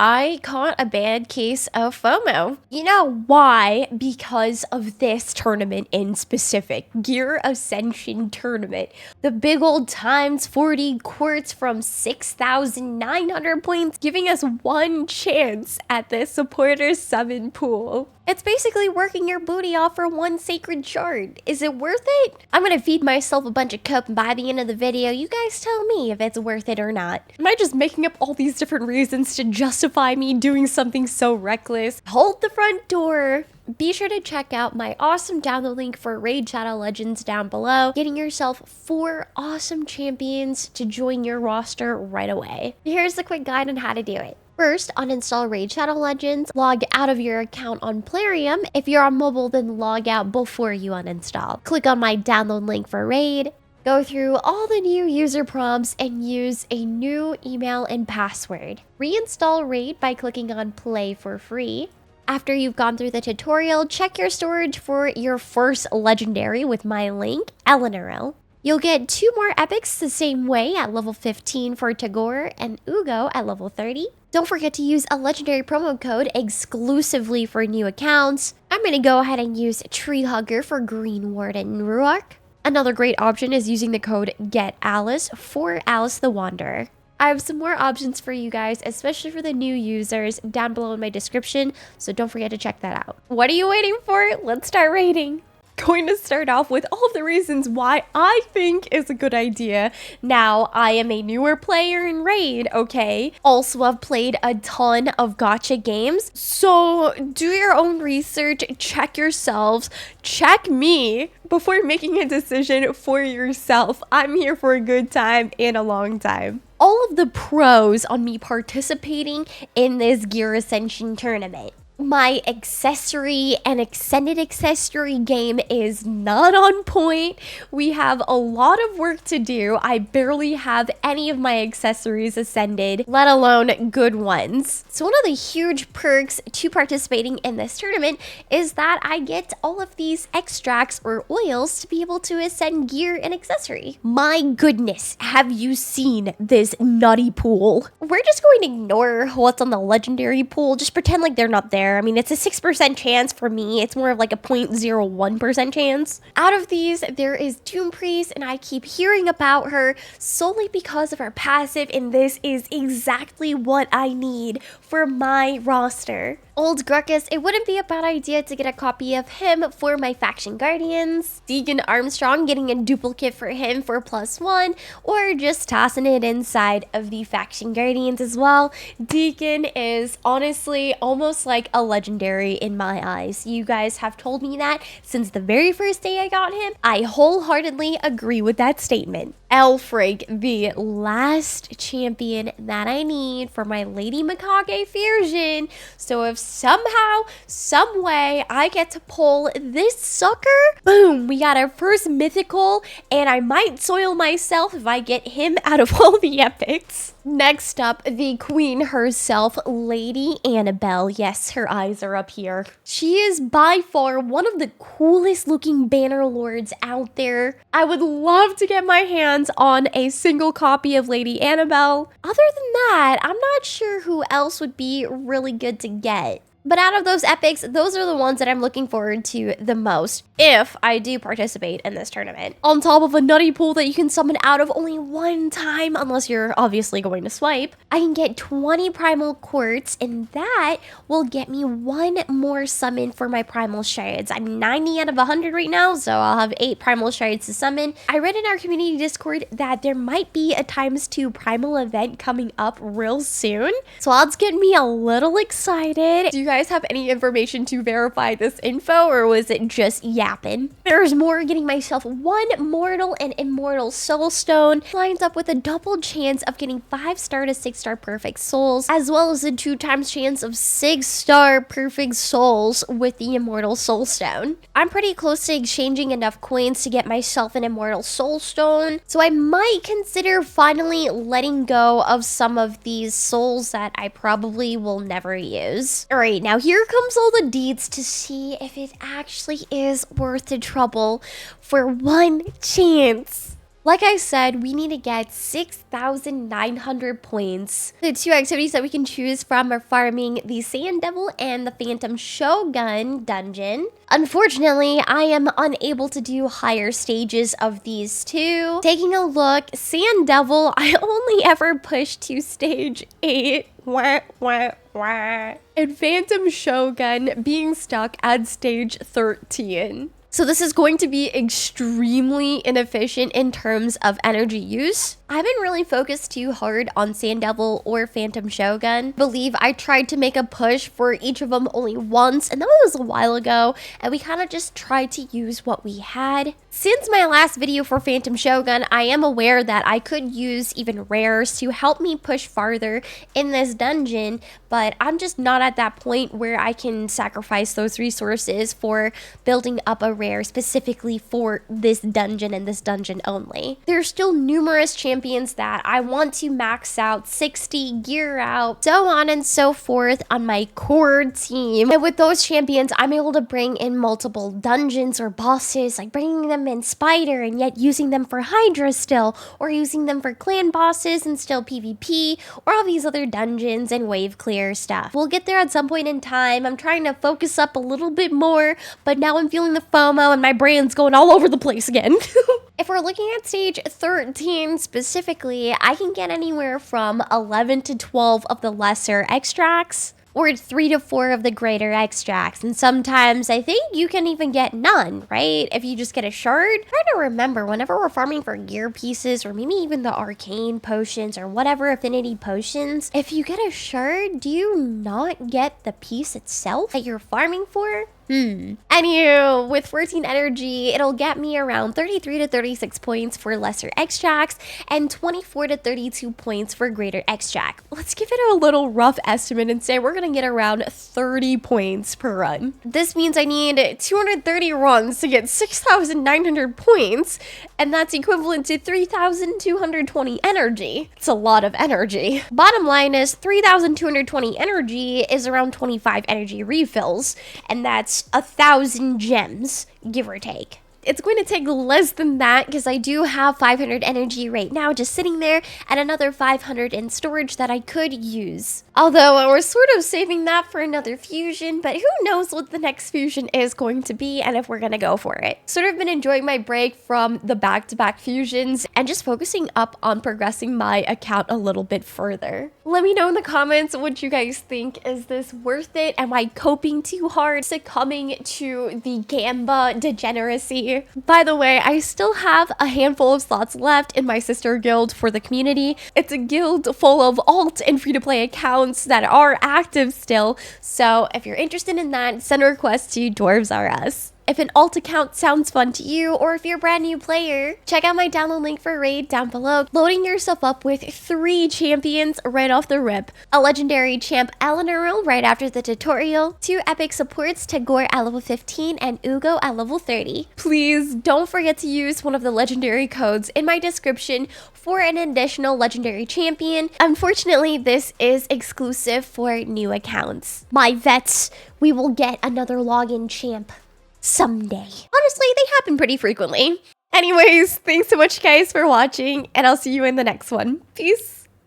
I caught a bad case of FOMO. You know why? Because of this tournament in specific, Gear Ascension Tournament. The big old times 40 quartz from 6,900 points, giving us one chance at this supporter summon pool. It's basically working your booty off for one sacred shard. Is it worth it? I'm gonna feed myself a bunch of cope, and by the end of the video, you guys tell me if it's worth it or not. Am I just making up all these different reasons to justify me doing something so reckless? Hold the front door. Be sure to check out my awesome download link for Raid Shadow Legends down below, getting yourself 4 awesome champions to join your roster right away. Here's the quick guide on how to do it. First, uninstall Raid Shadow Legends, log out of your account on Plarium. If you're on mobile, then log out before you uninstall. Click on my download link for Raid, go through all the new user prompts, and use a new email and password. Reinstall Raid by clicking on Play for free. After you've gone through the tutorial, check your storage for your first legendary with my link, Eleanor. You'll get 2 more epics the same way at level 15 for Tagore and Ugo at level 30. Don't forget to use a legendary promo code exclusively for new accounts. I'm going to go ahead and use TREEHUGGER for Greenwarden and Ruarc. Another great option is using the code GETALICE for Alice the Wanderer. I have some more options for you guys, especially for the new users, down below in my description, so don't forget to check that out. What are you waiting for? Let's start raiding. Going to start off with all of the reasons why I think is a good idea. Now, I am a newer player in Raid, okay? Also, I've played a ton of gacha games, so do your own research, check yourselves, check me before making a decision for yourself. I'm here for a good time and a long time. All of the pros on me participating in this Gear Ascension tournament. My accessory and extended accessory game is not on point. We have a lot of work to do. I barely have any of my accessories ascended, let alone good ones. So one of the huge perks to participating in this tournament is that I get all of these extracts or oils to be able to ascend gear and accessory. My goodness, have you seen this nutty pool? We're just going to ignore what's on the legendary pool. Just pretend like they're not there. I mean, it's a 6% chance for me. It's more of like a 0.01% chance. Out of these, there is Doom Priest, and I keep hearing about her solely because of her passive, and this is exactly what I need for my roster. Old Gruckus, it wouldn't be a bad idea to get a copy of him for my faction guardians. Deacon Armstrong, getting a duplicate for him for +1, or just tossing it inside of the faction guardians as well. Deacon is honestly almost like a legendary in my eyes. You guys have told me that since the very first day I got him. I wholeheartedly agree with that statement. Elfrig, the last champion that I need for my Lady Mikage fusion. So if somehow, some way, I get to pull this sucker, boom, we got our first mythical, and I might soil myself if I get him out of all the epics. Next up, the queen herself, Lady Annabelle. Yes, her eyes are up here. She is by far one of the coolest looking banner lords out there. I would love to get my hands on a single copy of Lady Annabelle. Other than that, I'm not sure who else would be really good to get. But out of those epics, those are the ones that I'm looking forward to the most if I do participate in this tournament. On top of a nutty pool that you can summon out of only one time, unless you're obviously going to swipe, I can get 20 primal quartz, and that will get me 1 more summon for my primal shards. I'm 90 out of 100 right now, so I'll have 8 primal shards to summon. I read in our community Discord that there might be a ×2 primal event coming up real soon, so that's getting me a little excited. Do you guys have any information to verify this info, or was it just yapping? There's more. Getting myself 1 mortal and immortal soul stone lines up with a double chance of getting 5-star to 6-star perfect souls, as well as a 2x chance of 6-star perfect souls with the immortal soul stone. I'm pretty close to exchanging enough coins to get myself an immortal soul stone, so I might consider finally letting go of some of these souls that I probably will never use. All right, now here comes all the deeds to see if it actually is worth the trouble for 1 chance. Like I said, we need to get 6,900 points. The two activities that we can choose from are farming the Sand Devil and the Phantom Shogun dungeon. Unfortunately, I am unable to do higher stages of these two. Taking a look, Sand Devil, I only ever pushed to stage 8. Wah, wah, wah. And Phantom Shogun being stuck at stage 13. So this is going to be extremely inefficient in terms of energy use. I haven't really focused too hard on Sand Devil or Phantom Shogun. I believe I tried to make a push for each of them only once, and that was a while ago, and we kind of just tried to use what we had. Since my last video for Phantom Shogun, I am aware that I could use even rares to help me push farther in this dungeon, but I'm just not at that point where I can sacrifice those resources for building up a rare specifically for this dungeon and this dungeon only. There's still numerous champions that I want to max out, 60, gear out, so on and so forth on my core team. And with those champions, I'm able to bring in multiple dungeons or bosses, like bringing them in Spider and yet using them for Hydra still, or using them for clan bosses and still PvP, or all these other dungeons and wave clear stuff. We'll get there at some point in time. I'm trying to focus up a little bit more, but now I'm feeling the FOMO and my brain's going all over the place again. If we're looking at stage 13 specifically, I can get anywhere from 11 to 12 of the lesser extracts, or 3 to 4 of the greater extracts. And sometimes I think you can even get none, right? If you just get a shard. I'm trying to remember, whenever we're farming for gear pieces, or maybe even the arcane potions, or whatever affinity potions, if you get a shard, do you not get the piece itself that you're farming for? Anywho, with 14 energy, it'll get me around 33 to 36 points for lesser extracts and 24 to 32 points for greater extract. Let's give it a little rough estimate and say we're gonna get around 30 points per run. This means I need 230 runs to get 6,900 points, and that's equivalent to 3,220 energy. It's a lot of energy. Bottom line is 3,220 energy is around 25 energy refills, and that's 1,000 gems, give or take. It's going to take less than that because I do have 500 energy right now just sitting there and another 500 in storage that I could use. Although we're sort of saving that for another fusion, but who knows what the next fusion is going to be and if we're going to go for it. Sort of been enjoying my break from the back-to-back fusions and just focusing up on progressing my account a little bit further. Let me know in the comments what you guys think. Is this worth it? Am I coping too hard, succumbing to the Gamba degeneracy? By the way, I still have a handful of slots left in my sister guild for the community. It's a guild full of alt and free-to-play accounts that are active still, so if you're interested in that, send a request to Dwarves R Us. If an alt account sounds fun to you, or if you're a brand new player, check out my download link for Raid down below. Loading yourself up with 3 champions right off the rip. A legendary champ Eleanor right after the tutorial, 2 epic supports Tagore at level 15 and Ugo at level 30. Please don't forget to use one of the legendary codes in my description for an additional legendary champion. Unfortunately, this is exclusive for new accounts. My vets, we will get another login champ someday. Honestly, they happen pretty frequently. Anyways, thanks so much guys for watching, and I'll see you in the next one. Peace.